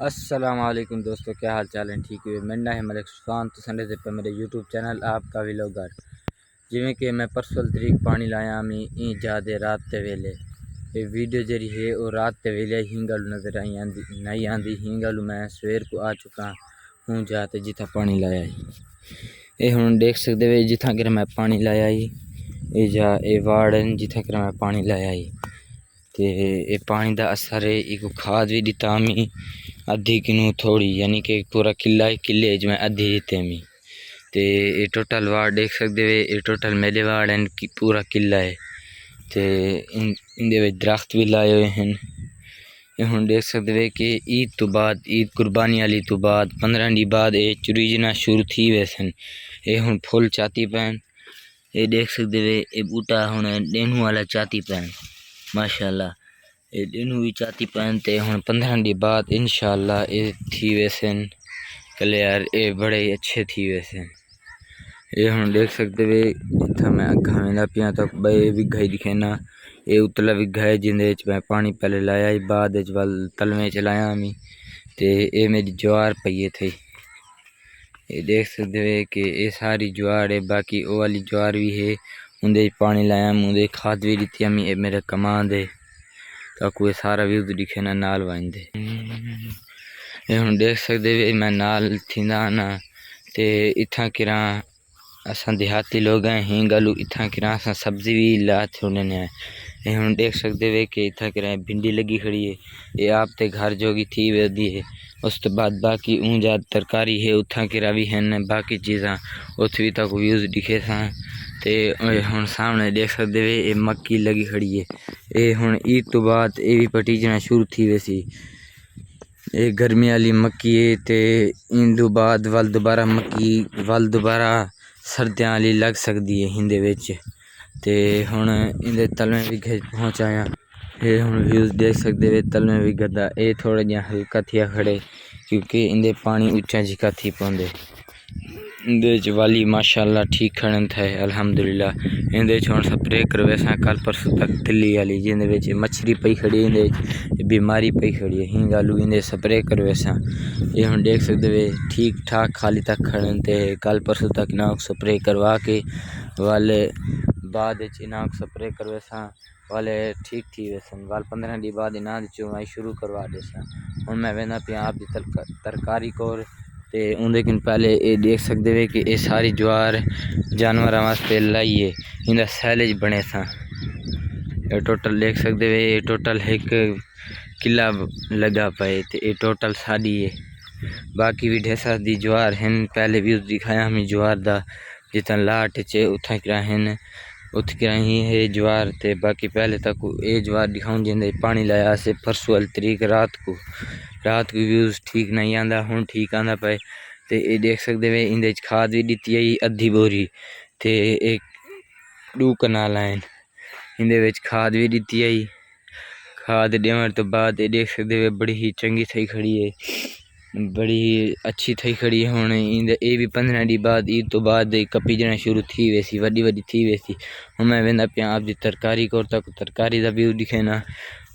अस्सलामुअलैकुम दोस्तों, क्या हाल चाल है? ठीक है। मेरा नाम है मलिक सुल्तान। तो संडे से मेरे यूट्यूब चैनल आपका व्लॉगर जिमें कि मैं परसों तरीक पानी लाया मी ई जादे रात के वेले ये वीडियो जरी है और रात के वेले हिंगल नज़र आई आंदी नहीं आंदी हिंगल मैं सवेर को आ चुका हूँ जाते जिथा पानी लाया ये हुण देख सकते वे जिथा कर मैं पानी लाया ये जा ये वार्डन जिथा कर मैं पानी लाया ते ये पानी का असर है एक खाद भी दिता मी आधी किनू थोड़ी यानी कि पूरा किला किले में आधी दिते मी ते ये टोटल वार्ड देख सकते वे ये टोटल मेरे वार्ड हैं कि पूरा किला है ते इंदे दरख्त भी लाए हुए हैं। ये हुण देख सकते वे कि ईद तो बाद ईद कुर्बानी वाली तो बाद 15 दिन बाद ये चुरीजना शुरू थी वैसन ये हुण फुल चाती पैन ये देख सकते वे ये बूटा हुण डेनू वाला चाती पैन माशाल्लाह ये डेनू भी चाती पैन ते हुण 15 दिन बाद इंशाल्लाह ये थी वैसन क्लियर ये बड़े अच्छे थी वैसन ये हुण देख सकते वे इतना मैं अग्गा वेंदा पिया तो बे विघा ही दिखे ना ये उतला विघा है जिंदे मैं पानी पहले लाया ही बाद वल तलवे चलाया मी ते ये मेरी ज्वार पई थी ये देख सकते वे कि ये सारी ज्वार है बाकी वो वाली ज्वार भी है उन्दे पानी लाया उन्दे खाद भी दी मी ये मेरे कमान दे ताकि ये सारा व्यूज दिखे ना नाल वाइंदे ये हुण देख सकते वे मैं नाल थींदा ना ते इथा किरा असां देहाती लोग हैं ही गलू इथा किरा असां सब्जी भी ला छोड़ने ने ये हुण देख सकते वे कि इथा किरा भिंडी लगी खड़ी है ये आप ते घर जोगी थी वेदी है उस तो बाद बाकी ऊंजा तरकारी है उथा किरा भी हैं बाकी चीज़ा उथ भी तक व्यूज दिखे सा ते हुण सामने देख सकते वे ये मक्की लगी खड़ी है ये हुण ईद तो बाद ये भी पटीजना शुरू थी वैसी ये गर्मी वाली मक्की है ते इंदू बाद वल दोबारा मक्की वल दोबारा सर्दियाँ वाली लग सकती है हिंदे विच ते हुण इंदे तलवे विघे पहुँचाया ये हुण व्यूज देख सकते वे तलवे विघे दा ये थोड़ा जिहा हल्का थिया खड़े क्योंकि इंदे पानी उच्चा जिका थी पौंदे इंदे वाली माशाल्लाह ठीक खड़न थे अल्हम्दुलिल्लाह इंदे हुण स्प्रे करवेसा कल परसों तक तिल्ली वाली जिंदे विच मछली पई खड़ी इंदे बीमारी पई खड़ी है हिंग आलू इंदे स्प्रे करवेसा ये हुण देख सकते वे ठीक ठाक खाली तक खड़न ते कल परसों तक इनाक स्प्रे करवा के वाले बाद इनाक स्प्रे करवेसा वाले ठीक थी वैसन वाल 15 दिन बाद इनाक चुवाई शुरू करवा देसा हुण मैं वेंदा पिया आप दी तरकारी कोर ते उन्दे किन पहले ये देख सकते वे कि ये सारी ज्वार जानवर वास्ते लाई है इंदा सैलेज बने सा ये टोटल देख सकते वे ये टोटल एक किला लगा पाए तो ये टोटल साड़ी है बाकी भी ढेसा दी ज्वार हैं पहले भी उस दिखाया हमें ज्वार दा जितना लाट चे उथा किरा हैं उत किरा ही है ज्वार ते बाकी पहले तक ये ज्वार दिखाऊं जिंदे पानी लाया से परसों वाली तरीक रात को व्यूज़ ठीक नहीं आंदा हुण ठीक आंदा पे ते ये देख सकते वे इंदे खाद भी दी आई अद्धी बोरी ते एक 2 कनाल हैं इंदे विच खाद भी दी आई खाद देवन तो बाद ये देख सकते वे बड़ी ही चंगी थी खड़ी है बड़ी ही अच्छी थी खड़ी है हुण इंदे ये भी 15 दिन बाद ईद तो बाद कपी जना शुरू थी वैसी वड्डी थी वैसी हुण मैं वेंदा पिया आप दी तरकारी कोर तक तरकारी दा व्यू दिखे ना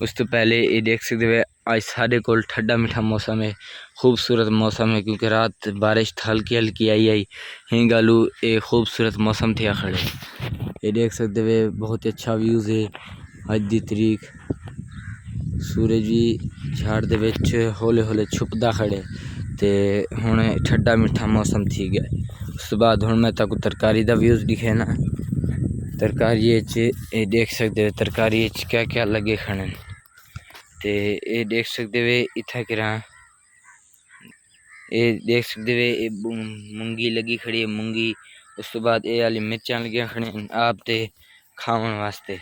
उस तो पहले ये देख सकते वे आज साढ़े को ठंडा मीठा मौसम है खूबसूरत मौसम है क्योंकि रात बारिश हल्की हल्की आई हिंग आलू ये खूबसूरत मौसम थे खड़े ये देख सकते वे बहुत अच्छा व्यूज़ है अज दी तरीक सूरज भी झाड़ दे विच हौले हौले छुपदा खड़े ते हुण ठंडा मीठा मौसम थी गया उस बाद हुण मैं तक तरकारी दा व्यूज़ दिखे ना तरकारी ये देख सकते हो तरकारी क्या क्या लगे खड़न ते ये देख सकते वे इथा किरा ये देख सकते वे मूंगी लगी खड़ी है मूंगी उस तो बाद ये वाली मिर्चा लगी खड़ी आप ते खावन वास्ते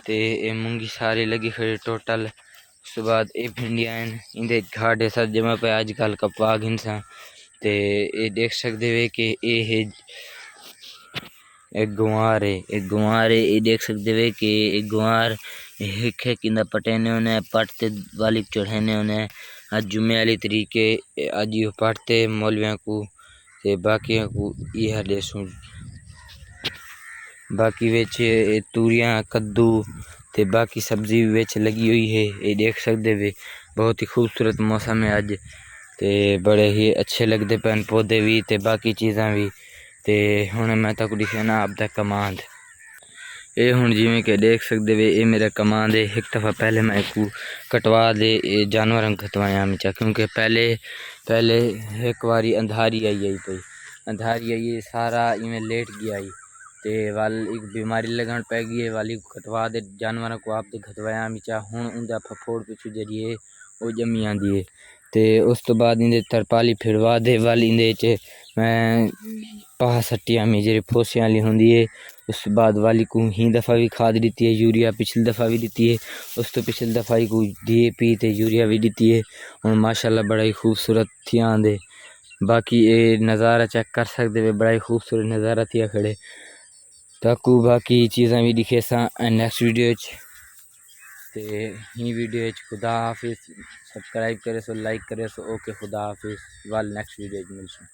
ते ये मूंगी सारी लगी खड़ी टोटल उस तो बाद ये भिंडियाँ हैं इंदे घाटे साथ जमा पे आजकल कपा घिनसा ते ये देख सकते वे कि ये है एक गुआर है ये देख सकते वे कि एक गुआर हिक है किंदा पटेने उन्हें पटते वाली चढ़ाने उन्हें आज जुम्मे वाली तरीके आज यो पटते मौलवियों को ते बाकी को यह देसूं बाकी वेच तूरियां कद्दू ते बाकी सब्जी वेच लगी हुई है ये देख सकते वे बहुत ही खूबसूरत मौसम है अज, ते बड़े ही अच्छे लगते पैन पौधे भी ते बाकी चीज़ां भी। ते हुण मैं तक दिखाना आपदा कमांद, ये हुण जिमें कि देख सकते वे ये मेरा कमांद है। एक दफ़ा पहले मैं एक कटवा दे जानवर खतवाया मिचा, क्योंकि पहले पहले एक बारी अंधारी आई पई, अंधारी आई सारा इवें लेट गया आई, ते वाल एक बीमारी लगन पै गई है वाली कटवा दे जानवर को आप खतवाया मिचा। हुण उनका फफोड़ पिछू जरिए वो जमी आंदी है, ते उस तो बाद इंदे तरपाली फिरवा दे वाल इंदे च मैं पाह सट्टियां में जी फोसे वाली होंगी है। उस बाद वाली को ही दफ़ा भी खाद दी है, यूरिया पिछली दफ़ा भी दी है, उस तो पिछली दफ़ा ही को DAP ते यूरिया भी दी है। और माशाल्लाह बड़ा ही खूबसूरत थी आंदे। बाकी ये नज़ारा चेक कर सकते वे, बड़ा ही खूबसूरत नज़ारा थी खड़े ताकू बाकी चीज़ां भी दिखे सा नेक्स्ट वीडियो ते ही वीडियो खुदा हाफिज़। सब्सक्राइब करे सो, लाइक करे सो। ओके खुदा हाफिज़, वाल नेक्स्ट वीडियो मिलसूँ।